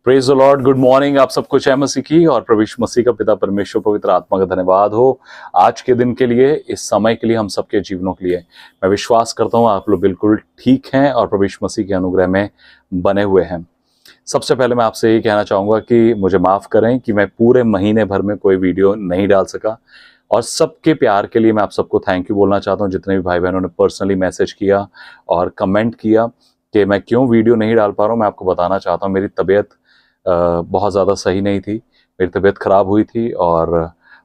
Praise the Lord. Good morning. आप सबको जय मसीह की और प्रभु यीशु मसीह का पिता परमेश्वर पवित्र आत्मा का धन्यवाद हो आज के दिन के लिए, इस समय के लिए, हम सबके जीवनों के लिए। मैं विश्वास करता हूँ आप लोग बिल्कुल ठीक हैं और प्रभु यीशु मसीह के अनुग्रह में बने हुए हैं। सबसे पहले मैं आपसे यही कहना चाहूँगा कि मुझे माफ़ करें कि मैं पूरे महीने भर में कोई वीडियो नहीं डाल सका, और सबके प्यार के लिए मैं आप सबको थैंक यू बोलना चाहता हूँ। जितने भी भाई बहनों ने पर्सनली मैसेज किया और कमेंट किया कि मैं क्यों वीडियो नहीं डाल पा रहा हूँ, मैं आपको बताना चाहता हूँ मेरी तबीयत बहुत ज़्यादा सही नहीं थी। मेरी तबीयत ख़राब हुई थी और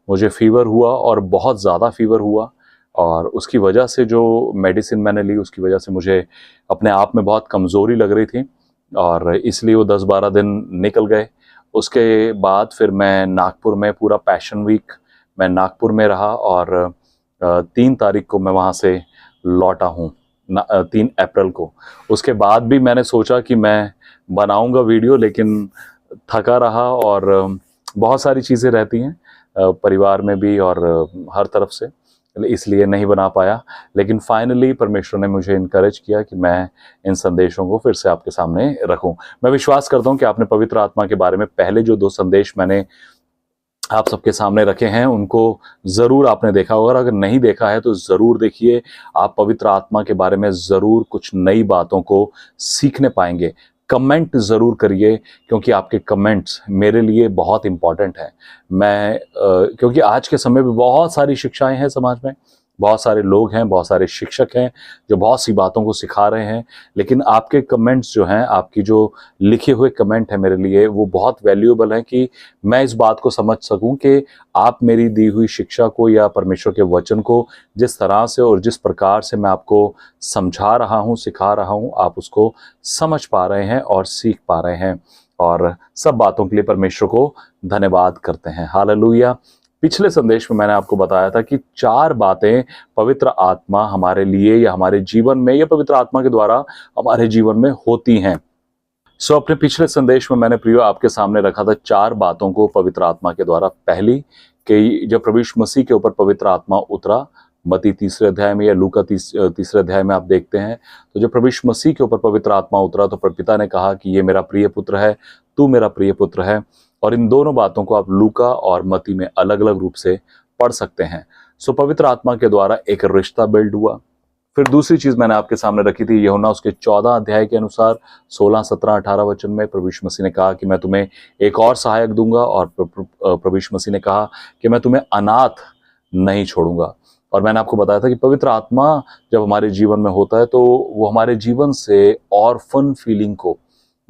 मुझे फ़ीवर हुआ और बहुत ज़्यादा फ़ीवर हुआ, और उसकी वजह से जो मेडिसिन मैंने ली उसकी वजह से मुझे अपने आप में बहुत कमज़ोरी लग रही थी, और इसलिए वो 10-12 दिन निकल गए। उसके बाद फिर मैं नागपुर में पूरा पैशन वीक मैं नागपुर में रहा, और 3 तारीख को मैं वहाँ से लौटा हूँ, 3 अप्रैल को। उसके बाद भी मैंने सोचा कि मैं बनाऊंगा वीडियो, लेकिन थका रहा, और बहुत सारी चीज़ें रहती हैं परिवार में भी और हर तरफ से, इसलिए नहीं बना पाया। लेकिन फाइनली परमेश्वर ने मुझे इनकरेज किया कि मैं इन संदेशों को फिर से आपके सामने रखूं। मैं विश्वास करता हूं कि आपने पवित्र आत्मा के बारे में पहले जो 2 संदेश मैंने आप सबके सामने रखे हैं उनको ज़रूर आपने देखा होगा, और अगर नहीं देखा है तो ज़रूर देखिए। आप पवित्र आत्मा के बारे में ज़रूर कुछ नई बातों को सीखने पाएंगे। कमेंट ज़रूर करिए, क्योंकि आपके कमेंट्स मेरे लिए बहुत इम्पॉर्टेंट हैं। क्योंकि आज के समय में बहुत सारी शिक्षाएं हैं समाज में, बहुत सारे लोग हैं, बहुत सारे शिक्षक हैं जो बहुत सी बातों को सिखा रहे हैं, लेकिन आपके कमेंट्स जो हैं, आपकी जो लिखे हुए कमेंट है मेरे लिए वो बहुत वैल्यूएबल हैं कि मैं इस बात को समझ सकूं कि आप मेरी दी हुई शिक्षा को या परमेश्वर के वचन को जिस तरह से और जिस प्रकार से मैं आपको समझा रहा हूं, सिखा रहा हूं, आप उसको समझ पा रहे हैं और सीख पा रहे हैं। और सब बातों के लिए परमेश्वर को धन्यवाद करते हैं। हालेलुया। पिछले संदेश में मैंने आपको बताया था कि 4 बातें पवित्र आत्मा हमारे लिए या हमारे जीवन में या पवित्र आत्मा के द्वारा हमारे जीवन में होती हैं। अपने पिछले संदेश में मैंने प्रियो आपके सामने रखा था 4 बातों को पवित्र आत्मा के द्वारा। पहली कि जब प्रभु यीशु मसीह के ऊपर पवित्र आत्मा उतरा, मत्ती 3 अध्याय में या लूका 3 अध्याय में आप देखते हैं, तो जब प्रभु यीशु मसीह के ऊपर पवित्र आत्मा उतरा तो पिता ने कहा कि ये मेरा प्रिय पुत्र है, तू मेरा प्रिय पुत्र है। और इन दोनों बातों को आप लूका और मत्ती में अलग अलग रूप से पढ़ सकते हैं। पवित्र आत्मा के द्वारा एक रिश्ता बिल्ड हुआ। फिर दूसरी चीज मैंने आपके सामने रखी थी, यूहन्ना उसके 14 अध्याय के अनुसार 16, 17, 18 वचन में प्रभु यीशु मसीह ने कहा कि मैं तुम्हें एक और सहायक दूंगा, और प्रभु यीशु मसीह ने कहा कि मैं तुम्हें अनाथ नहीं छोड़ूंगा। और मैंने आपको बताया था कि पवित्र आत्मा जब हमारे जीवन में होता है तो वो हमारे जीवन से ऑर्फन फीलिंग को,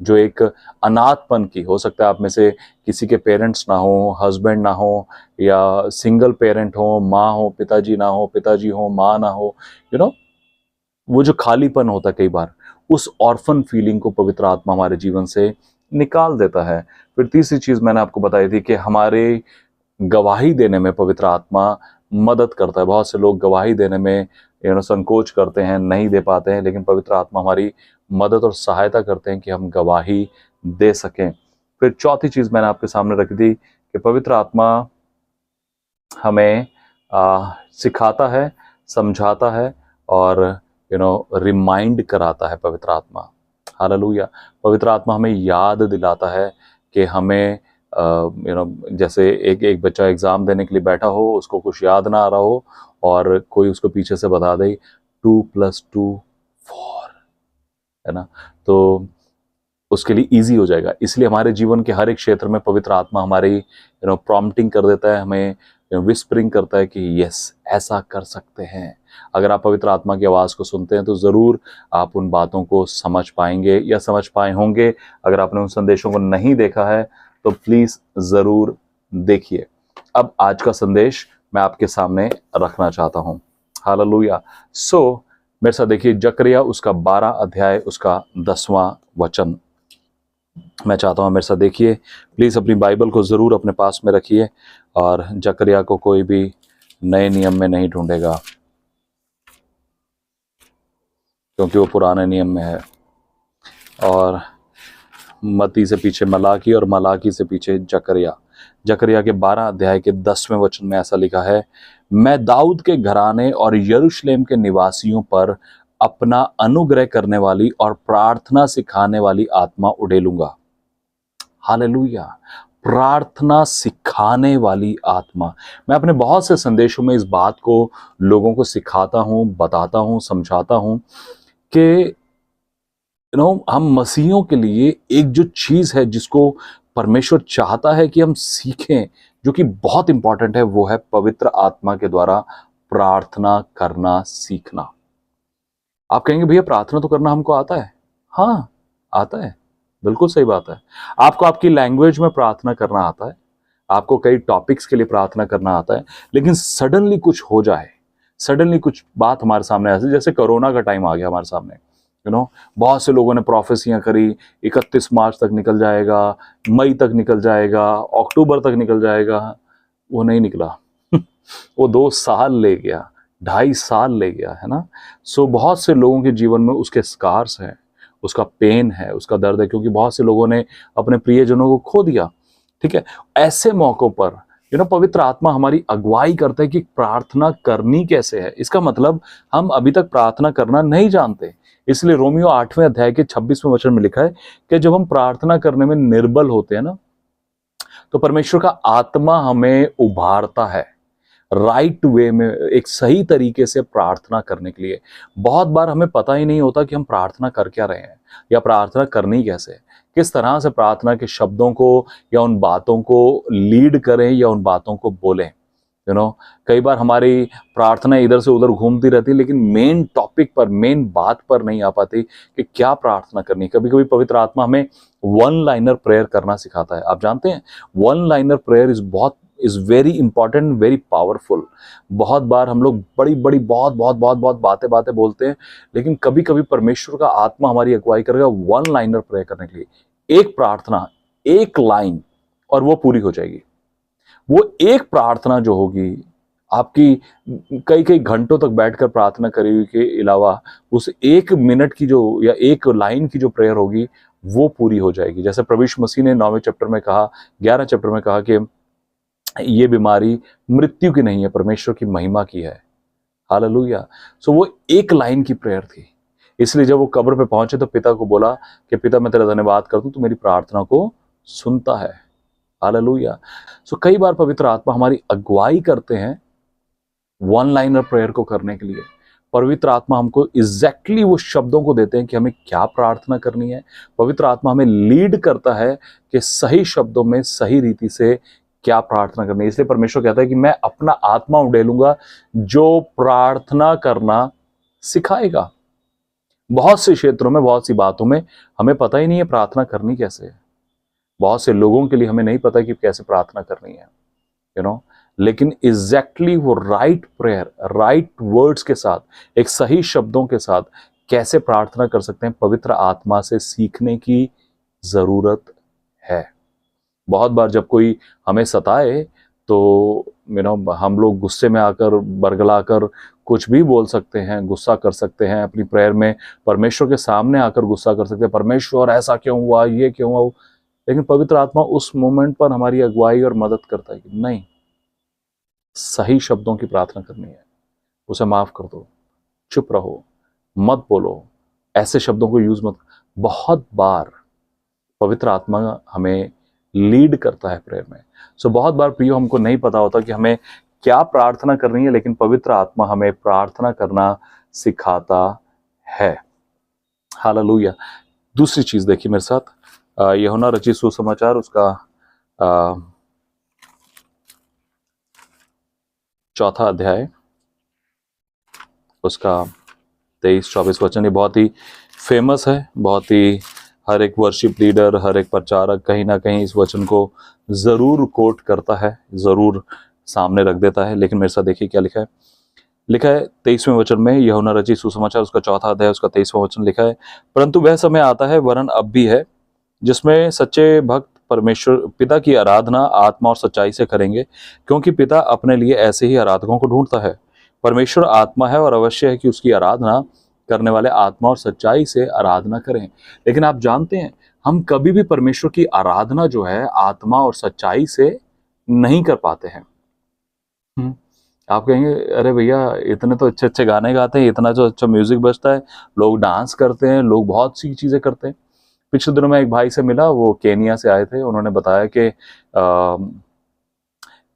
जो एक अनाथपन की, हो सकता है आप में से किसी के पेरेंट्स ना हो, हस्बैंड ना हो, या सिंगल पेरेंट हो, माँ हो, पिताजी ना हो, पिताजी हो, माँ ना हो, वो जो खालीपन होता है कई बार, उस ऑर्फन फीलिंग को पवित्र आत्मा हमारे जीवन से निकाल देता है। फिर तीसरी चीज मैंने आपको बताई थी कि हमारे गवाही देने में पवित्र आत्मा मदद करता है। बहुत से लोग गवाही देने में संकोच करते हैं, नहीं दे पाते हैं, लेकिन पवित्र आत्मा हमारी मदद और सहायता करते हैं कि हम गवाही दे सकें। फिर चौथी चीज मैंने आपके सामने रखी थी कि पवित्र आत्मा हमें सिखाता है, समझाता है और रिमाइंड कराता है। पवित्र आत्मा, हालेलुया, पवित्र आत्मा हमें याद दिलाता है कि हमें जैसे एक बच्चा एग्जाम देने के लिए बैठा हो, उसको कुछ याद ना आ रहा हो और कोई उसको पीछे से बता दे 2 + 2 4, है ना, तो उसके लिए इजी हो जाएगा। इसलिए हमारे जीवन के हर एक क्षेत्र में पवित्र आत्मा हमारी प्रॉम्प्टिंग कर देता है, हमें विस्परिंग करता है कि यस, ऐसा कर सकते हैं। अगर आप पवित्र आत्मा की आवाज़ को सुनते हैं तो ज़रूर आप उन बातों को समझ पाएंगे या समझ पाए होंगे। अगर आपने उन संदेशों को नहीं देखा है तो प्लीज़ ज़रूर देखिए। अब आज का संदेश मैं आपके सामने रखना चाहता हूँ। हालेलुया। मेरे साथ देखिए जकरिया उसका 12 अध्याय उसका 10वां वचन मैं चाहता हूँ मेरे साथ देखिए। प्लीज़ अपनी बाइबल को ज़रूर अपने पास में रखिए, और जकरिया को कोई भी नए नियम में नहीं ढूंढेगा, क्योंकि वो पुराने नियम में है। और मत्ती से पीछे मलाकी और मलाकी से पीछे जकरिया। जकरिया के 12 अध्याय के 10वें वचन में ऐसा लिखा है, मैं दाऊद के घराने और यरूशलेम के निवासियों पर अपना अनुग्रह करने वाली और प्रार्थना सिखाने वाली आत्मा उड़ेलूंगा। हालेलुया। प्रार्थना सिखाने वाली आत्मा। मैं अपने बहुत से संदेशों में इस बात को लोगों को सिखाता हूं, बताता हूं, समझाता हूं कि हम मसीहियों के लिए एक जो चीज है जिसको परमेश्वर चाहता है कि हम सीखें, जो कि बहुत इंपॉर्टेंट है, वो है पवित्र आत्मा के द्वारा प्रार्थना करना सीखना। आप कहेंगे भैया प्रार्थना तो करना हमको आता है। हाँ, आता है, बिल्कुल सही बात है। आपको आपकी लैंग्वेज में प्रार्थना करना आता है, आपको कई टॉपिक्स के लिए प्रार्थना करना आता है, लेकिन सडनली कुछ हो जाए, सडनली कुछ बात हमारे सामने आ जाए, जैसे कोरोना का टाइम आ गया हमारे सामने, बहुत से लोगों ने प्रोफेसियां करी, 31 मार्च तक निकल जाएगा, मई तक निकल जाएगा, अक्टूबर तक निकल जाएगा। वो नहीं निकला वो 2 साल ले गया, 2.5 साल ले गया, है ना। सो बहुत से लोगों के जीवन में उसके स्कार्स हैं, उसका पेन है, उसका दर्द है, क्योंकि बहुत से लोगों ने अपने प्रियजनों को खो दिया। ठीक है, ऐसे मौकों पर पवित्र आत्मा हमारी अगुवाई करता है कि प्रार्थना करनी कैसे है। इसका मतलब हम अभी तक प्रार्थना करना नहीं जानते। इसलिए रोमियो 8वें अध्याय के 26वें वचन में लिखा है कि जब हम प्रार्थना करने में निर्बल होते हैं ना, तो परमेश्वर का आत्मा हमें उभारता है राइट वे में, एक सही तरीके से प्रार्थना करने के लिए। बहुत बार हमें पता ही नहीं होता कि हम प्रार्थना कर क्या रहे हैं, या प्रार्थना करनी कैसे, किस तरह से प्रार्थना के शब्दों को या उन बातों को लीड करें या उन बातों को बोलें। कई बार हमारी प्रार्थना इधर से उधर घूमती रहती है, लेकिन मेन टॉपिक पर, मेन बात पर नहीं आ पाती कि क्या प्रार्थना करनी। कभी कभी पवित्र आत्मा हमें वन लाइनर प्रेयर करना सिखाता है। आप जानते हैं, one liner prayer is very important, very powerful. बहुत बार हम लोग बड़ी बड़ी बहुत बहुत बहुत बहुत बातें बोलते हैं, लेकिन कभी कभी परमेश्वर का आत्मा हमारी अगुवाई करेगा वन लाइनर प्रेयर करने के लिए। एक प्रार्थना, एक लाइन, और वो पूरी हो जाएगी। वो एक प्रार्थना जो होगी, आपकी कई कई घंटों तक बैठकर प्रार्थना करी हुई के अलावा उस 1 मिनट की जो, या एक लाइन की जो प्रेयर होगी, वो पूरी हो जाएगी। जैसे प्रभु यीशु मसीह ने 9वें चैप्टर में कहा, 11 चैप्टर में कहा कि ये बीमारी मृत्यु की नहीं है, परमेश्वर की महिमा की है। हालेलुया। सो वो एक लाइन की प्रेयर थी। इसलिए जब वो कब्र पे पहुंचे तो पिता को बोला कि पिता, मैं तेरा धन्यवाद करता हूं, तू मेरी प्रार्थना को सुनता है। हालेलुया। सो कई बार पवित्र आत्मा हमारी अगुवाई करते हैं वन लाइनर प्रेयर को करने के लिए। पवित्र आत्मा हमको एग्जैक्टली वो शब्दों को देते हैं कि हमें क्या प्रार्थना करनी है। पवित्र आत्मा हमें लीड करता है कि सही शब्दों में, सही रीति से क्या प्रार्थना करनी है। इसलिए परमेश्वर कहता है कि मैं अपना आत्मा उड़ेलूंगा जो प्रार्थना करना सिखाएगा। बहुत से क्षेत्रों में, बहुत सी बातों में हमें पता ही नहीं है प्रार्थना करनी कैसे है। बहुत से लोगों के लिए हमें नहीं पता कि कैसे प्रार्थना करनी है, लेकिन एग्जैक्टली वो राइट प्रेयर, राइट वर्ड्स के साथ, एक सही शब्दों के साथ कैसे प्रार्थना कर सकते हैं, पवित्र आत्मा से सीखने की जरूरत है। बहुत बार जब कोई हमें सताए तो हम लोग गुस्से में आकर, बरगलाकर कुछ भी बोल सकते हैं, गुस्सा कर सकते हैं अपनी प्रेयर में, परमेश्वर के सामने आकर गुस्सा कर सकते हैं, परमेश्वर ऐसा क्यों हुआ, ये क्यों हुआ। लेकिन पवित्र आत्मा उस मोमेंट पर हमारी अगुवाई और मदद करता है कि नहीं, सही शब्दों की प्रार्थना करनी है, उसे माफ कर दो, चुप रहो, मत बोलो, ऐसे शब्दों को यूज मत। बहुत बार पवित्र आत्मा हमें लीड करता है प्रेयर में। सो बहुत बार प्रियो हमको नहीं पता होता कि हमें क्या प्रार्थना करनी है, लेकिन पवित्र आत्मा हमें प्रार्थना करना सिखाता है। हालेलुया। दूसरी चीज देखिए मेरे साथ, यूहन्ना रचित सुसमाचार, उसका 4था अध्याय, उसका 23-24 वचन। ये बहुत ही फेमस है, बहुत ही, हर एक वर्शिप लीडर, हर एक प्रचारक कहीं ना कहीं इस वचन को जरूर कोट करता है, जरूर सामने रख देता है। लेकिन मेरे साथ देखिए क्या लिखा है। लिखा है 23वें वचन में, यूहन्ना रचित सुसमाचार, उसका 4था अध्याय, उसका 23वां वचन लिखा है, परंतु वह समय आता है, वरन अब भी है, जिसमें सच्चे भक्त परमेश्वर पिता की आराधना आत्मा और सच्चाई से करेंगे, क्योंकि पिता अपने लिए ऐसे ही आराधकों को ढूंढता है। परमेश्वर आत्मा है और अवश्य है कि उसकी आराधना करने वाले आत्मा और सच्चाई से आराधना करें। लेकिन आप जानते हैं, हम कभी भी परमेश्वर की आराधना जो है आत्मा और सच्चाई से नहीं कर पाते हैं। आप कहेंगे अरे भैया इतने तो अच्छे अच्छे गाने गाते हैं, इतना जो अच्छा म्यूजिक बजता है, लोग डांस करते हैं, लोग बहुत सी चीजें करते हैं, पिछले दिनों मैं एक भाई से मिला, वो केनिया से आए थे। उन्होंने बताया कि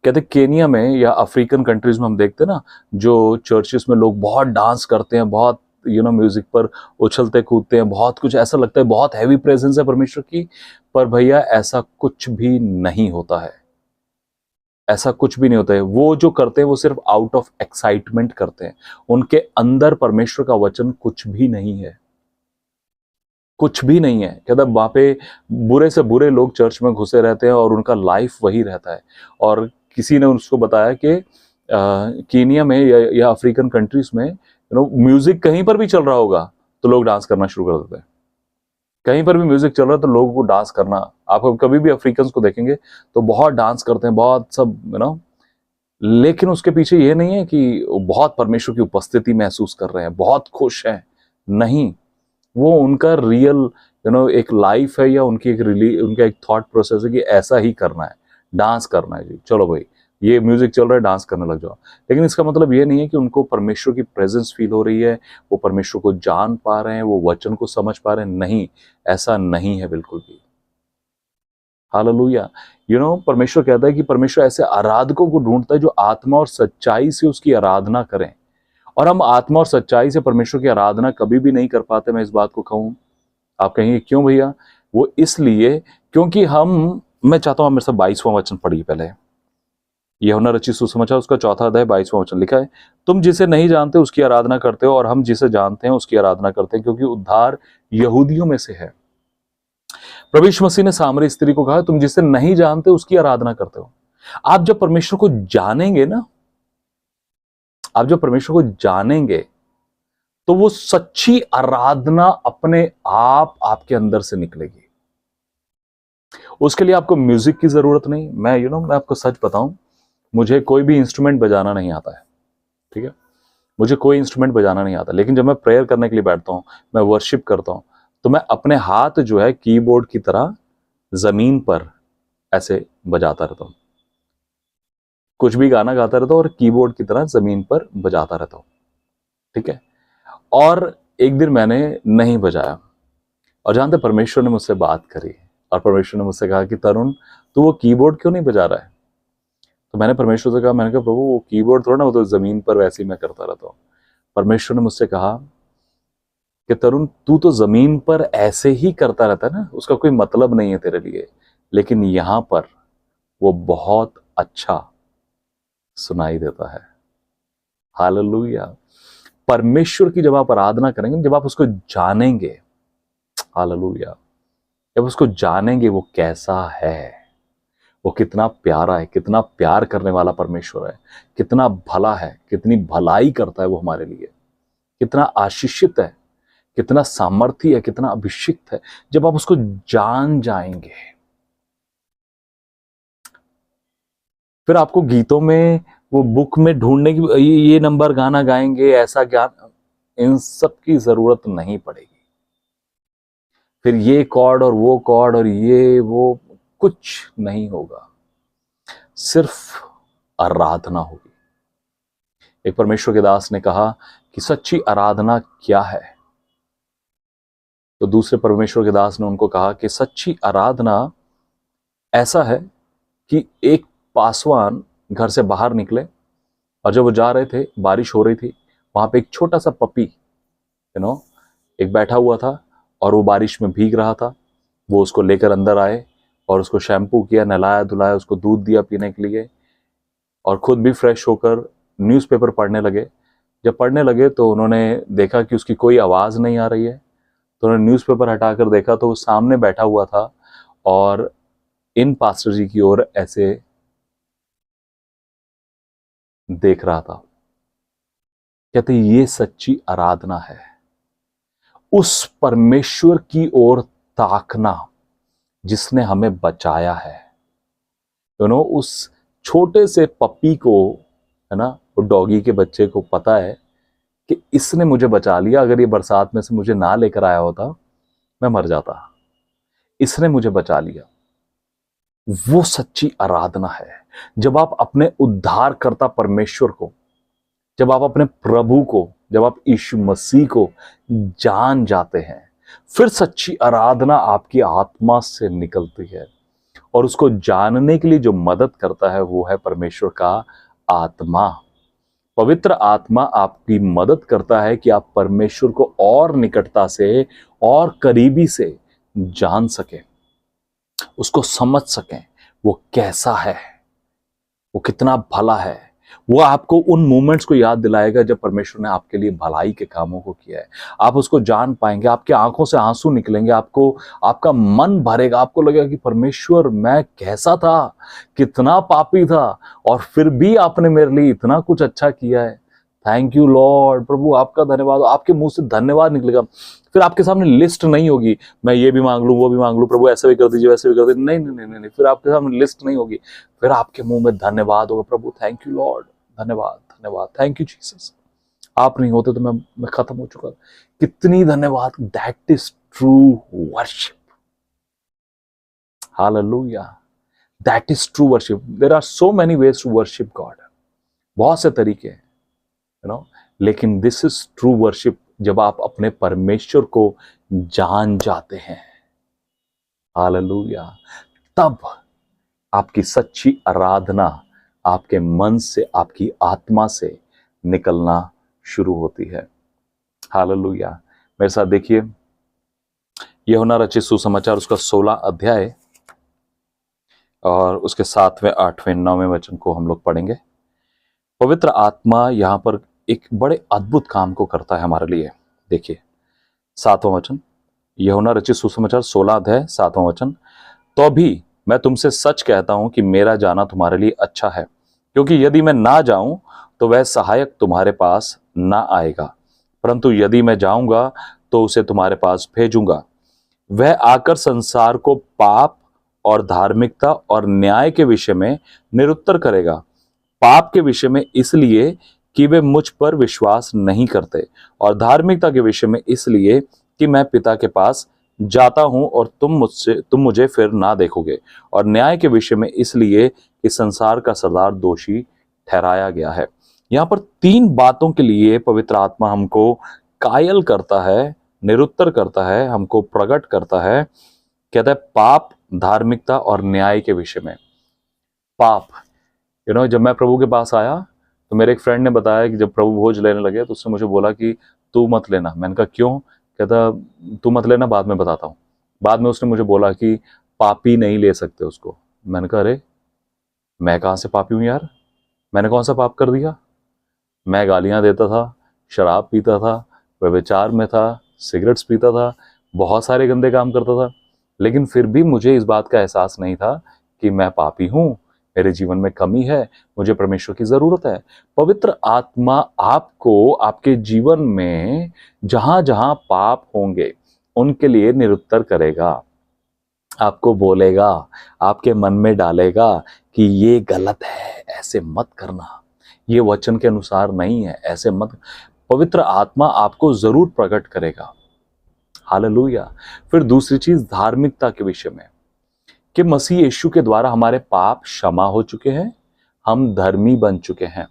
कहते केनिया में या अफ्रीकन कंट्रीज में हम देखते ना, जो चर्चेस में लोग बहुत डांस करते हैं, बहुत म्यूजिक पर उछलते कूदते हैं, बहुत कुछ ऐसा लगता है बहुत हैवी प्रेजेंस है परमेश्वर की। पर भैया ऐसा कुछ भी नहीं होता है, ऐसा कुछ भी नहीं होता है। वो जो करते हैं वो सिर्फ आउट ऑफ एक्साइटमेंट करते हैं। उनके अंदर परमेश्वर का वचन कुछ भी नहीं है, कुछ भी नहीं है। कहता वहां पे बुरे से बुरे लोग चर्च में घुसे रहते हैं और उनका लाइफ वही रहता है। और किसी ने उसको बताया कि कीनिया में या अफ्रीकन कंट्रीज में म्यूजिक कहीं पर भी चल रहा होगा तो लोग डांस करना शुरू कर देते हैं। कहीं पर भी म्यूजिक चल रहा है तो लोगों को डांस करना, आप कभी भी अफ्रीकन को देखेंगे तो बहुत डांस करते हैं, बहुत सब लेकिन उसके पीछे ये नहीं है कि वो बहुत परमेश्वर की उपस्थिति महसूस कर रहे हैं, बहुत खुश हैं। नहीं, वो उनका रियल एक लाइफ है, या उनका एक थॉट प्रोसेस है कि ऐसा ही करना है, डांस करना है जी, चलो भाई ये म्यूजिक चल रहा है डांस करने लग जाओ। लेकिन इसका मतलब ये नहीं है कि उनको परमेश्वर की प्रेजेंस फील हो रही है, वो परमेश्वर को जान पा रहे हैं, वो वचन को समझ पा रहे हैं। नहीं, ऐसा नहीं है बिल्कुल भी। हालेलुया। परमेश्वर कहता है कि परमेश्वर ऐसे आराधकों को ढूंढता है जो आत्मा और सच्चाई से उसकी आराधना करें। और हम आत्मा और सच्चाई से परमेश्वर की आराधना कभी भी नहीं कर पाते। मैं इस बात को कहूं, आप कहेंगे क्यों भैया? वो इसलिए क्योंकि मैं चाहता हूं आप मेरे साथ 22वां वचन पढ़िए पहले। यूहन्ना रचित सुसमाचार उसका 4 अध्याय 22वां वचन लिखा है, तुम जिसे नहीं जानते उसकी आराधना करते हो और हम जिसे जानते हैं उसकी आराधना करते हैं, क्योंकि उद्धार यहूदियों में से है। प्रभु यीशु मसीह ने सामरी स्त्री को कहा, तुम जिसे नहीं जानते उसकी आराधना करते हो। आप जब परमेश्वर को जानेंगे ना, आप जब परमेश्वर को जानेंगे तो वो सच्ची आराधना अपने आप आपके अंदर से निकलेगी। उसके लिए आपको म्यूजिक की जरूरत नहीं। मैं आपको सच बताऊं, मुझे कोई भी इंस्ट्रूमेंट बजाना नहीं आता है, ठीक है? मुझे कोई इंस्ट्रूमेंट बजाना नहीं आता, लेकिन जब मैं प्रेयर करने के लिए बैठता हूं, मैं वर्शिप करता हूं, तो मैं अपने हाथ जो है कीबोर्ड की तरह जमीन पर ऐसे बजाता रहता हूं। कुछ भी गाना गाता रहता हूं और कीबोर्ड की तरह जमीन पर बजाता रहता हूं, ठीक है? और एक दिन मैंने नहीं बजाया, और जानते परमेश्वर ने मुझसे बात करी, और परमेश्वर ने मुझसे कहा कि तरुण, तू वो कीबोर्ड क्यों नहीं बजा रहा है? तो मैंने परमेश्वर से कहा, मैंने कहा प्रभु वो कीबोर्ड थोड़ा ना, वो तो जमीन पर वैसे ही मैं करता रहता हूँ। परमेश्वर ने मुझसे कहा कि तरुण, तू तो जमीन पर ऐसे ही करता रहता है ना, उसका कोई मतलब नहीं है तेरे लिए, लेकिन यहां पर वो बहुत अच्छा सुनाई देता है। हालेलुया। परमेश्वर की जब आप आराधना करेंगे, जब आप उसको जानेंगे, हालेलुया, जब उसको जानेंगे वो कैसा है, वो कितना प्यारा है, कितना प्यार करने वाला परमेश्वर है, कितना भला है, कितनी भलाई करता है वो हमारे लिए, कितना आशीषित है, कितना सामर्थी है, कितना अभिषिक्त है। जब आप उसको जान जाएंगे, फिर आपको गीतों में, वो बुक में ढूंढने की ये नंबर गाना गाएंगे, ऐसा ज्ञान, इन सब की जरूरत नहीं पड़ेगी। फिर ये कॉर्ड और वो कॉर्ड और ये वो कुछ नहीं होगा, सिर्फ आराधना होगी। एक परमेश्वर के दास ने कहा कि सच्ची आराधना क्या है? तो दूसरे परमेश्वर के दास ने उनको कहा कि सच्ची आराधना ऐसा है कि एक पासवान घर से बाहर निकले, और जब वो जा रहे थे, बारिश हो रही थी, वहां पे एक छोटा सा पपी एक बैठा हुआ था, और वो बारिश में भीग रहा था। वो उसको लेकर अंदर आए और उसको शैम्पू किया, नहलाया धुलाया, उसको दूध दिया पीने के लिए, और खुद भी फ्रेश होकर न्यूज़पेपर पढ़ने लगे। जब पढ़ने लगे तो उन्होंने देखा कि उसकी कोई आवाज़ नहीं आ रही है, तो उन्होंने न्यूज़पेपर हटाकर देखा तो वो सामने बैठा हुआ था, और इन पास्टर जी की ओर ऐसे देख रहा था। कहते ये सच्ची आराधना है, उस परमेश्वर की ओर ताकना जिसने हमें बचाया है। उस छोटे से पप्पी को, है ना, वो डॉगी के बच्चे को पता है कि इसने मुझे बचा लिया, अगर ये बरसात में से मुझे ना लेकर आया होता मैं मर जाता, इसने मुझे बचा लिया। वो सच्ची आराधना है। जब आप अपने उद्धारकर्ता परमेश्वर को, जब आप अपने प्रभु को, जब आप यीशु मसीह को जान जाते हैं, फिर सच्ची आराधना आपकी आत्मा से निकलती है और उसको जानने के लिए जो मदद करता है वो है परमेश्वर का आत्मा। पवित्र आत्मा आपकी मदद करता है कि आप परमेश्वर को और निकटता से और करीबी से जान सकें, उसको समझ सकें, वो कैसा है, वो कितना भला है। वो आपको उन मोमेंट्स को याद दिलाएगा जब परमेश्वर ने आपके लिए भलाई के कामों को किया है। आप उसको जान पाएंगे, आपकी आंखों से आंसू निकलेंगे, आपको आपका मन भरेगा, आपको लगेगा कि परमेश्वर मैं कैसा था, कितना पापी था, और फिर भी आपने मेरे लिए इतना कुछ अच्छा किया है। थैंक यू लॉर्ड, प्रभु आपका धन्यवाद। आपके मुंह से धन्यवाद निकलेगा। फिर आपके सामने लिस्ट नहीं होगी, मैं ये भी मांग लूं, वो भी मांग लूं, प्रभु ऐसे भी कर दीजिए, वैसे भी कर दीजिए। नहीं नहीं नहीं नहीं, फिर आपके सामने लिस्ट नहीं होगी। फिर आपके मुंह में धन्यवाद होगा, प्रभु थैंक यू लॉर्ड, धन्यवाद धन्यवाद, थैंक यू जीसस। आप नहीं होते तो मैं खत्म हो चुका। कितनी धन्यवाद। That is true worship. Hallelujah, that is true worship. There are so many ways to worship God. बहुत से तरीके हैं, यू नो, लेकिन दिस इज ट्रू वर्शिप जब आप अपने परमेश्वर को जान जाते हैं। हालेलुया, तब आपकी सच्ची आराधना आपके मन से, आपकी आत्मा से निकलना शुरू होती है। हालेलुया। मेरे साथ देखिए यूहन्ना रचित सुसमाचार उसका 16 अध्याय और उसके 7वें, 8वें, 9वें वचन को हम लोग पढ़ेंगे। पवित्र आत्मा यहां पर एक बड़े अद्भुत काम को करता है हमारे लिए। देखिए 7वां वचन, यूहन्ना रचित सुसमाचार 16 अध्याय 7वां वचन। तो भी मैं तुमसे सच कहता हूं कि मेरा जाना तुम्हारे लिए अच्छा है, क्योंकि यदि मैं ना जाऊं तो वह सहायक तुम्हारे पास ना आएगा, परंतु यदि मैं जाऊंगा तो उसे तुम्हारे पास भेजूंगा। वह आकर संसार को पाप और धार्मिकता और न्याय के विषय में निरुत्तर करेगा। पाप के विषय में इसलिए कि वे मुझ पर विश्वास नहीं करते, और धार्मिकता के विषय में इसलिए कि मैं पिता के पास जाता हूं और तुम मुझे फिर ना देखोगे, और न्याय के विषय में इसलिए कि संसार का सरदार दोषी ठहराया गया है। यहाँ पर 3 बातों के लिए पवित्र आत्मा हमको कायल करता है, निरुत्तर करता है, हमको प्रकट करता है। कहता है पाप, धार्मिकता और न्याय के विषय में। पाप, जब मैं प्रभु के पास आया तो मेरे एक फ्रेंड ने बताया कि जब प्रभु भोज लेने लगे तो उसने मुझे बोला कि तू मत लेना। मैंने कहा क्यों? कहता तू मत लेना, बाद में बताता हूँ। बाद में उसने मुझे बोला कि पापी नहीं ले सकते उसको। मैंने कहा अरे मैं कहाँ से पापी हूँ यार, मैंने कौन सा पाप कर दिया? मैं गालियाँ देता था, शराब पीता था, व्यभिचार में था, सिगरेट्स पीता था, बहुत सारे गंदे काम करता था, लेकिन फिर भी मुझे इस बात का एहसास नहीं था कि मैं पापी हूँ, मेरे जीवन में कमी है, मुझे परमेश्वर की जरूरत है। पवित्र आत्मा आपको आपके जीवन में जहां जहां पाप होंगे उनके लिए निरुत्तर करेगा, आपको बोलेगा, आपके मन में डालेगा कि ये गलत है, ऐसे मत करना, ये वचन के अनुसार नहीं है, ऐसे मत। पवित्र आत्मा आपको जरूर प्रकट करेगा। हालेलुया। फिर दूसरी चीज धार्मिकता के विषय में, कि मसीह यीशु के द्वारा हमारे पाप क्षमा हो चुके हैं, हम धर्मी बन चुके हैं।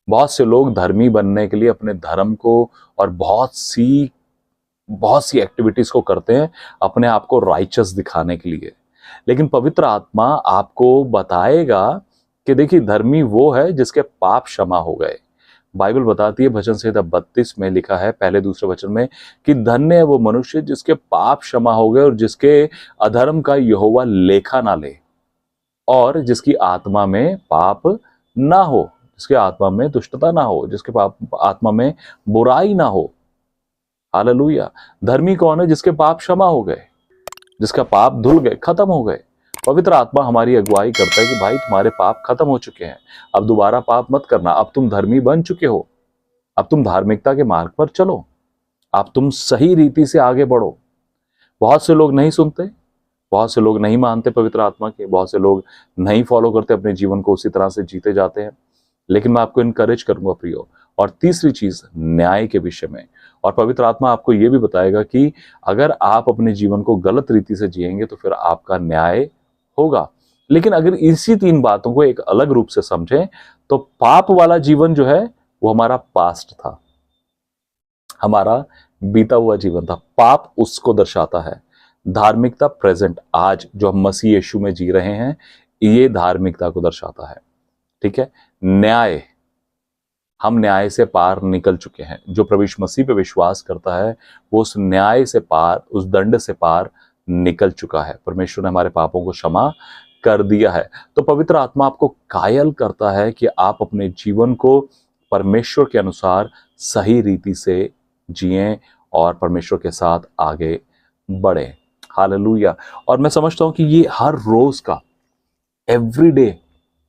बहुत से लोग धर्मी बनने के लिए अपने धर्म को और बहुत सी एक्टिविटीज को करते हैं अपने आप को राइचस दिखाने के लिए, लेकिन पवित्र आत्मा आपको बताएगा कि देखिए धर्मी वो है जिसके पाप क्षमा हो गए। बाइबल बताती है, भजन संहिता 32 में लिखा है, पहले दूसरे वचन में, कि धन्य है वो मनुष्य जिसके पाप क्षमा हो गए और जिसके अधर्म का यहोवा लेखा ना ले, और जिसकी आत्मा में पाप ना हो, जिसके आत्मा में दुष्टता ना हो, जिसके आत्मा में बुराई ना हो। हालेलुया। धर्मी कौन है? जिसके पाप क्षमा हो गए, जिसका पाप धुल गए, खत्म हो गए। पवित्र आत्मा हमारी अगुवाई करता है कि भाई तुम्हारे पाप खत्म हो चुके हैं, अब दोबारा पाप मत करना, अब तुम धर्मी बन चुके हो, अब तुम धार्मिकता के मार्ग पर चलो, अब तुम सही रीति से आगे बढ़ो। बहुत से लोग नहीं सुनते, बहुत से लोग नहीं मानते पवित्र आत्मा के, बहुत से लोग नहीं फॉलो करते, अपने जीवन को उसी तरह से जीते जाते हैं। लेकिन मैं आपको इनकरेज करूंगा प्रियो। और तीसरी चीज न्याय के विषय में, और पवित्र आत्मा आपको यह भी बताएगा कि अगर आप अपने जीवन को गलत रीति से जिएंगे तो फिर आपका न्याय होगा। लेकिन अगर इसी 3 बातों को एक अलग रूप से समझें तो पाप वाला जीवन जो है वो हमारा पास्ट था, हमारा बीता हुआ जीवन था। पाप उसको दर्शाता है। धार्मिकता प्रेजेंट, आज जो हम मसीह यीशु में जी रहे हैं, ये धार्मिकता को दर्शाता है। ठीक है। न्याय, हम न्याय से पार निकल चुके हैं। जो प्रभु यीशु मसीह पे विश्वास करता है वो उस न्याय से पार, उस दंड से पार निकल चुका है। परमेश्वर ने हमारे पापों को क्षमा कर दिया है। तो पवित्र आत्मा आपको कायल करता है कि आप अपने जीवन को परमेश्वर के अनुसार सही रीति से जिएं और परमेश्वर के साथ आगे बढ़ें। हालेलुया। और मैं समझता हूं कि ये हर रोज का, एवरीडे,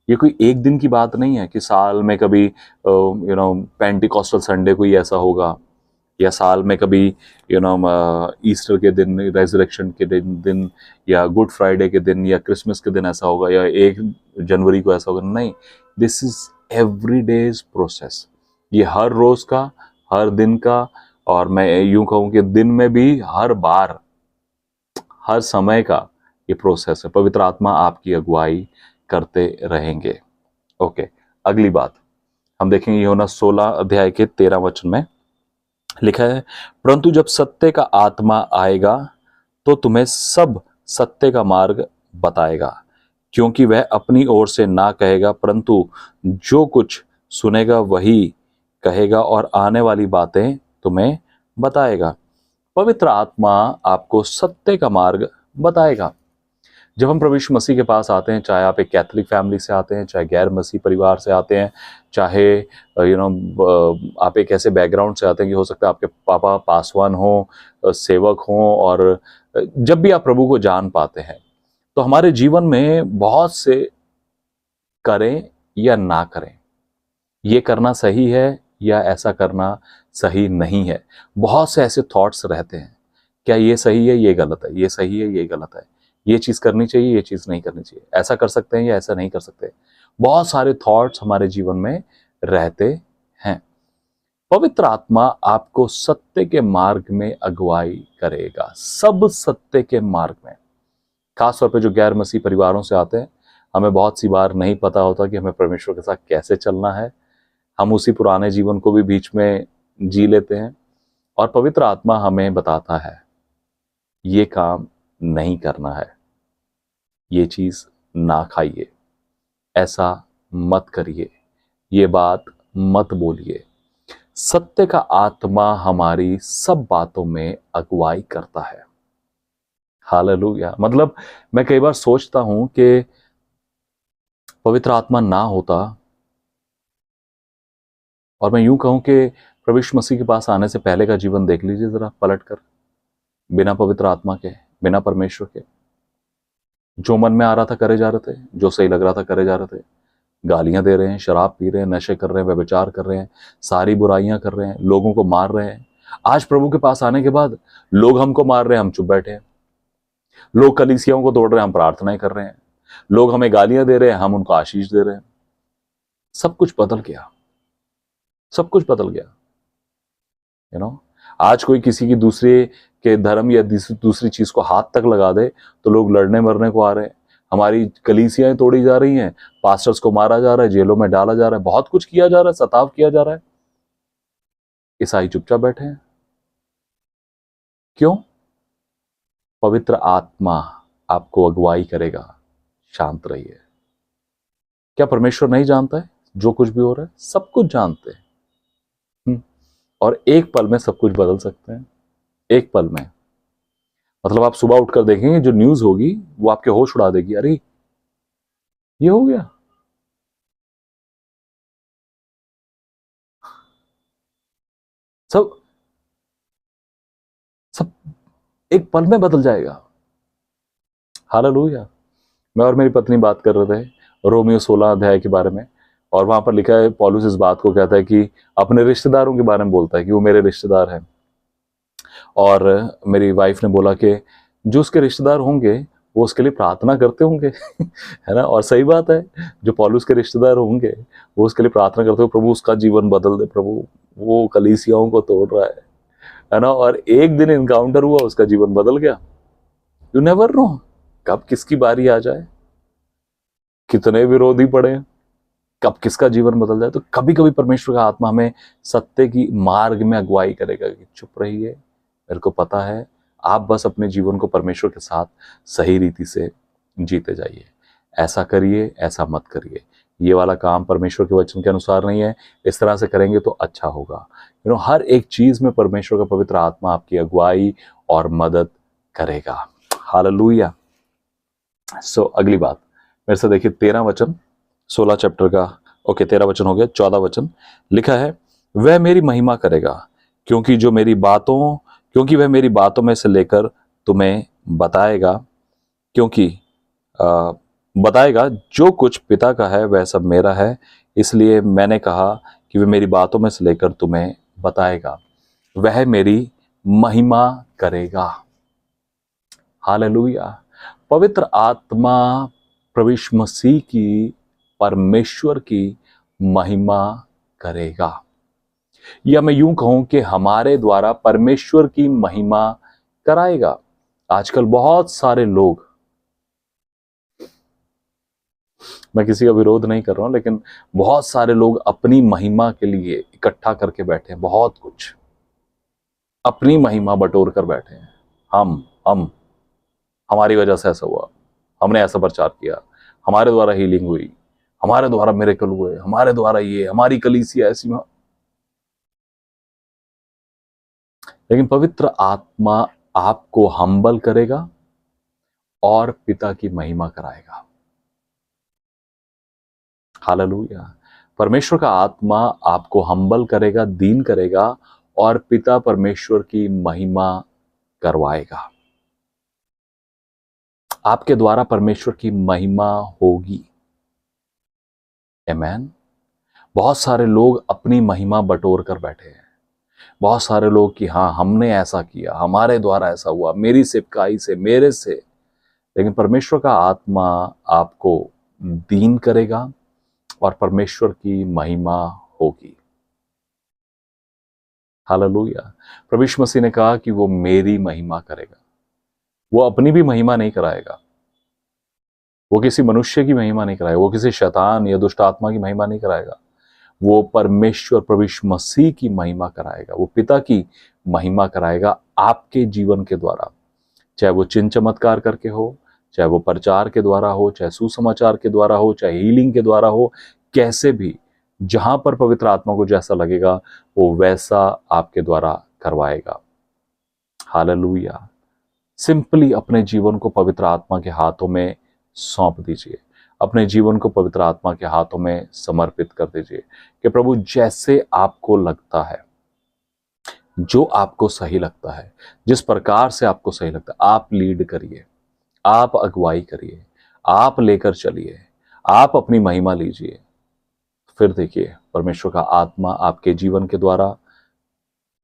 ये कोई एक दिन की बात नहीं है कि साल में कभी पेंटिकॉस्टल संडे कोई ऐसा होगा, या साल में कभी ईस्टर के दिन, रेजरेक्शन के दिन, या गुड फ्राइडे के दिन, या क्रिसमस के दिन ऐसा होगा, या 1 जनवरी को ऐसा होगा। नहीं, दिस इज एवरीडेज प्रोसेस। ये हर रोज का, हर दिन का, और मैं यूं कहूं कि दिन में भी हर बार, हर समय का ये प्रोसेस है। पवित्र आत्मा आपकी अगुवाई करते रहेंगे। ओके, अगली बात हम देखेंगे यूहन्ना 16 अध्याय के 13 वचन में लिखा है, परंतु जब सत्य का आत्मा आएगा तो तुम्हें सब सत्य का मार्ग बताएगा, क्योंकि वह अपनी ओर से ना कहेगा, परंतु जो कुछ सुनेगा वही कहेगा और आने वाली बातें तुम्हें बताएगा। पवित्र आत्मा आपको सत्य का मार्ग बताएगा। जब हम प्रभु यीशु मसीह के पास आते हैं, चाहे आप एक कैथोलिक फैमिली से आते हैं, चाहे गैर मसीह परिवार से आते हैं, चाहे आप एक ऐसे बैकग्राउंड से आते हैं कि हो सकता है आपके पापा पासवान हो, सेवक हों, और जब भी आप प्रभु को जान पाते हैं तो हमारे जीवन में बहुत से करें या ना करें, ये करना सही है या ऐसा करना सही नहीं है, बहुत से ऐसे थॉट्स रहते हैं। क्या ये सही है, ये गलत है, ये सही है, ये गलत है, ये चीज करनी चाहिए, ये चीज नहीं करनी चाहिए, ऐसा कर सकते हैं या ऐसा नहीं कर सकते। बहुत सारे थॉट्स हमारे जीवन में रहते हैं। पवित्र आत्मा आपको सत्य के मार्ग में अगुवाई करेगा, सब सत्य के मार्ग में। खासतौर पे जो गैर मसीह परिवारों से आते हैं, हमें बहुत सी बार नहीं पता होता कि हमें परमेश्वर के साथ कैसे चलना है। हम उसी पुराने जीवन को भी बीच में जी लेते हैं, और पवित्र आत्मा हमें बताता है ये काम नहीं करना है, ये चीज ना खाइए, ऐसा मत करिए, ये बात मत बोलिए। सत्य का आत्मा हमारी सब बातों में अगुवाई करता है। हालेलुया। मतलब मैं कई बार सोचता हूं कि पवित्र आत्मा ना होता, और मैं यूं कहूं कि प्रभु यीशु मसीह के पास आने से पहले का जीवन देख लीजिए जरा पलट कर, बिना पवित्र आत्मा के, बिना परमेश्वर के, जो मन में आ रहा था करे जा रहे थे, जो सही लग रहा था करे जा रहे थे। गालियां दे रहे हैं, शराब पी रहे हैं, नशे कर रहे हैं, व्यभिचार कर रहे हैं, सारी बुराइयां कर रहे हैं, लोगों को मार रहे हैं। आज प्रभु के पास आने के बाद लोग हमको मार रहे हैं, हम चुप बैठे हैं। लोग कलीसियाओं को तोड़ रहे हैं, हम प्रार्थनाएं कर रहे हैं। लोग हमें गालियां दे रहे हैं, हम उनको आशीष दे रहे हैं। सब कुछ बदल गया, सब कुछ बदल गया। आज कोई किसी की दूसरे के धर्म या दूसरी चीज को हाथ तक लगा दे तो लोग लड़ने मरने को आ रहे हैं। हमारी कलीसियाएं तोड़ी जा रही हैं, पास्टर्स को मारा जा रहा है, जेलों में डाला जा रहा है, बहुत कुछ किया जा रहा है, सताव किया जा रहा है। ईसाई चुपचाप बैठे हैं। क्यों? पवित्र आत्मा आपको अगुवाई करेगा, शांत रहिए। क्या परमेश्वर नहीं जानता है जो कुछ भी हो रहा है? सब कुछ जानते हैं। और एक पल में सब कुछ बदल सकते हैं, एक पल में। मतलब आप सुबह उठकर देखेंगे जो न्यूज होगी वो आपके होश उड़ा देगी। अरे ये हो गया, सब सब एक पल में बदल जाएगा। हालेलुया। मैं और मेरी पत्नी बात कर रहे थे रोमियो 16 अध्याय के बारे में, और वहां पर लिखा है, पौलुस इस बात को कहता है कि अपने रिश्तेदारों के बारे में बोलता है कि वो मेरे रिश्तेदार हैं। और मेरी वाइफ ने बोला कि जो उसके रिश्तेदार होंगे वो उसके लिए प्रार्थना करते होंगे है ना। और सही बात है, जो पौलुस के रिश्तेदार होंगे वो उसके लिए प्रार्थना करते हो, प्रभु उसका जीवन बदल दे, प्रभु वो कलीसियाओं को तोड़ रहा है ना। और एक दिन इनकाउंटर हुआ, उसका जीवन बदल गया। यू नेवर नो कब किसकी बारी आ जाए, कितने विरोधी पड़े, कब किसका जीवन बदल जाए। तो कभी कभी परमेश्वर का आत्मा हमें सत्य की मार्ग में अगुवाई करेगा कि चुप रहिए, मेरे को पता है, आप बस अपने जीवन को परमेश्वर के साथ सही रीति से जीते जाइए। ऐसा करिए, ऐसा मत करिए, ये वाला काम परमेश्वर के वचन के अनुसार नहीं है, इस तरह से करेंगे तो अच्छा होगा। हर एक चीज में परमेश्वर का पवित्र आत्मा आपकी अगुवाई और मदद करेगा। हालेलुया। अगली बात मेरे से देखिए 13 वचन, 16 चैप्टर का, 13 वचन हो गया, 14 वचन लिखा है, वह मेरी महिमा करेगा क्योंकि वह मेरी बातों में से लेकर तुम्हें बताएगा, बताएगा जो कुछ पिता का है वह सब मेरा है, इसलिए मैंने कहा कि वह मेरी बातों में से लेकर तुम्हें बताएगा, वह मेरी महिमा करेगा। हालेलुया। पवित्र आत्मा प्रभु यीशु मसीह की, परमेश्वर की महिमा करेगा, या मैं यूं कहूं कि हमारे द्वारा परमेश्वर की महिमा कराएगा। आजकल बहुत सारे लोग, मैं किसी का विरोध नहीं कर रहा हूं, लेकिन बहुत सारे लोग अपनी महिमा के लिए इकट्ठा करके बैठे हैं, बहुत कुछ अपनी महिमा बटोर कर बैठे हैं। हम हमारी वजह से ऐसा हुआ, हमने ऐसा प्रचार किया, हमारे द्वारा हीलिंग हुई, हमारे द्वारा मिरेकल हुए, हमारे द्वारा ये, हमारी कलीसिया ऐसी। लेकिन पवित्र आत्मा आपको हम्बल करेगा और पिता की महिमा कराएगा। हालेलुया। परमेश्वर का आत्मा आपको हम्बल करेगा, दीन करेगा और पिता परमेश्वर की महिमा करवाएगा। आपके द्वारा परमेश्वर की महिमा होगी। आमीन। बहुत सारे लोग अपनी महिमा बटोर कर बैठे हैं, बहुत सारे लोग कि हाँ हमने ऐसा किया, हमारे द्वारा ऐसा हुआ, मेरी सेवकाई से, मेरे से। लेकिन परमेश्वर का आत्मा आपको दीन करेगा और परमेश्वर की महिमा होगी। हालेलुया। प्रभु यीशु मसीह ने कहा कि वो मेरी महिमा करेगा। वो अपनी भी महिमा नहीं कराएगा, वो किसी मनुष्य की महिमा नहीं कराएगा, वो किसी शैतान या दुष्ट आत्मा की महिमा नहीं कराएगा, वो परमेश्वर प्रभु यीशु मसीह की महिमा कराएगा, वो पिता की महिमा कराएगा आपके जीवन के द्वारा। चाहे वो चिन्ह चमत्कार करके हो, चाहे वो प्रचार के द्वारा हो, चाहे सुसमाचार के द्वारा हो, चाहे हीलिंग के द्वारा हो, कैसे भी, जहां पर पवित्र आत्मा को जैसा लगेगा वो वैसा आपके द्वारा करवाएगा। हालेलुया। सिंपली अपने जीवन को पवित्र आत्मा के हाथों में सौंप दीजिए, अपने जीवन को पवित्र आत्मा के हाथों में समर्पित कर दीजिए कि प्रभु जैसे आपको लगता है, जो आपको सही लगता है, जिस प्रकार से आपको सही लगता है, आप लीड करिए, आप अगुवाई करिए, आप लेकर चलिए, आप अपनी महिमा लीजिए। फिर देखिए परमेश्वर का आत्मा आपके जीवन के द्वारा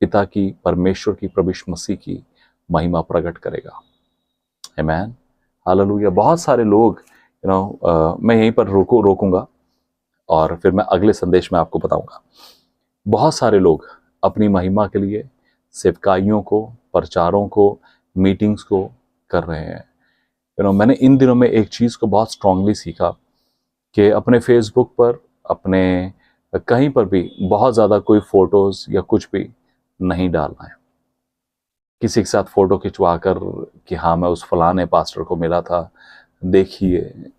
पिता की, परमेश्वर की, प्रभु यीशु मसीह की महिमा प्रकट करेगा। आमीन। हालेलुया। बहुत सारे लोग मैं यहीं पर रोकूंगा और फिर मैं अगले संदेश में आपको बताऊंगा। बहुत सारे लोग अपनी महिमा के लिए सेवकाइयों को, प्रचारों को, मीटिंग्स को कर रहे हैं। मैंने इन दिनों में एक चीज़ को बहुत स्ट्रांगली सीखा कि अपने फेसबुक पर, अपने कहीं पर भी बहुत ज़्यादा कोई फोटोज़ या कुछ भी नहीं डालना है। किसी के साथ फोटो खिंचवा कर कि हाँ मैं उस फलाने पास्टर को मिला था, देखिए।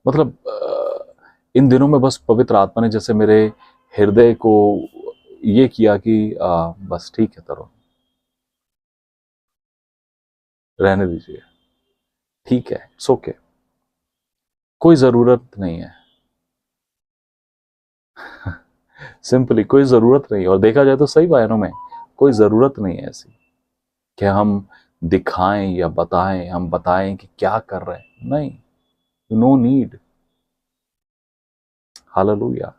मतलब इन दिनों में बस पवित्र आत्मा ने जैसे मेरे हृदय को ये किया कि बस ठीक है तरुण, रहने दीजिए, ठीक है, इट्स ओके, कोई ज़रूरत नहीं है। सिंपली कोई ज़रूरत नहीं। और देखा जाए तो सही मायनों में कोई ज़रूरत नहीं है ऐसी कि हम दिखाएं या बताएं, हम बताएं कि क्या कर रहे हैं। नहीं, नो नीड। हालेलुया।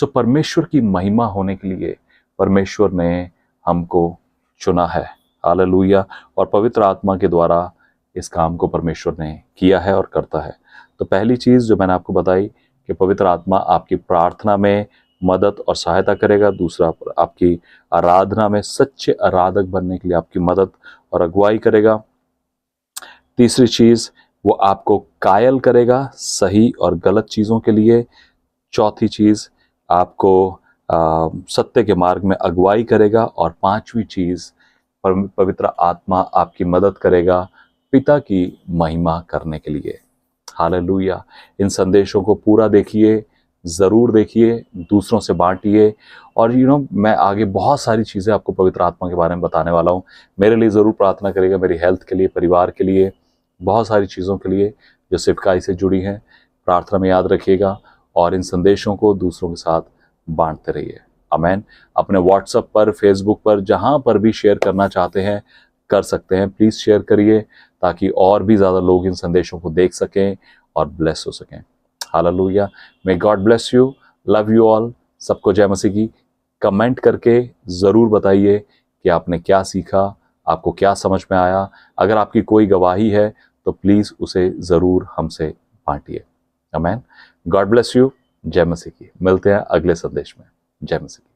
परमेश्वर की महिमा होने के लिए परमेश्वर ने हमको चुना है। हालेलुया। और पवित्र आत्मा के द्वारा इस काम को परमेश्वर ने किया है और करता है। तो पहली चीज़ जो मैंने आपको बताई कि पवित्र आत्मा आपकी प्रार्थना में मदद और सहायता करेगा। दूसरा, आपकी आराधना में सच्चे आराधक बनने के लिए आपकी मदद और अगुवाई करेगा। तीसरी चीज़, वो आपको कायल करेगा सही और गलत चीज़ों के लिए। चौथी चीज़, आपको सत्य के मार्ग में अगुवाई करेगा। और पांचवी चीज, पवित्र आत्मा आपकी मदद करेगा पिता की महिमा करने के लिए। हालेलुया। इन संदेशों को पूरा देखिए, ज़रूर देखिए, दूसरों से बांटिए। और मैं आगे बहुत सारी चीज़ें आपको पवित्र आत्मा के बारे में बताने वाला हूँ। मेरे लिए ज़रूर प्रार्थना करिएगा, मेरी हेल्थ के लिए, परिवार के लिए, बहुत सारी चीज़ों के लिए जो सिफकाई से जुड़ी हैं। प्रार्थना में याद रखिएगा और इन संदेशों को दूसरों के साथ बांटते रहिए। आमेन। अपने व्हाट्सएप पर, फेसबुक पर, जहाँ पर भी शेयर करना चाहते हैं कर सकते हैं। प्लीज़ शेयर करिए ताकि और भी ज़्यादा लोग इन संदेशों को देख सकें और ब्लेस हो सकें। Hallelujah. May God bless you. Love you all. सबको जय मसीह की। कमेंट करके ज़रूर बताइए कि आपने क्या सीखा, आपको क्या समझ में आया। अगर आपकी कोई गवाही है तो प्लीज़ उसे ज़रूर हमसे बांटिए। आमेन। God bless you. जय मसीह की। मिलते हैं अगले संदेश में। जय मसीह।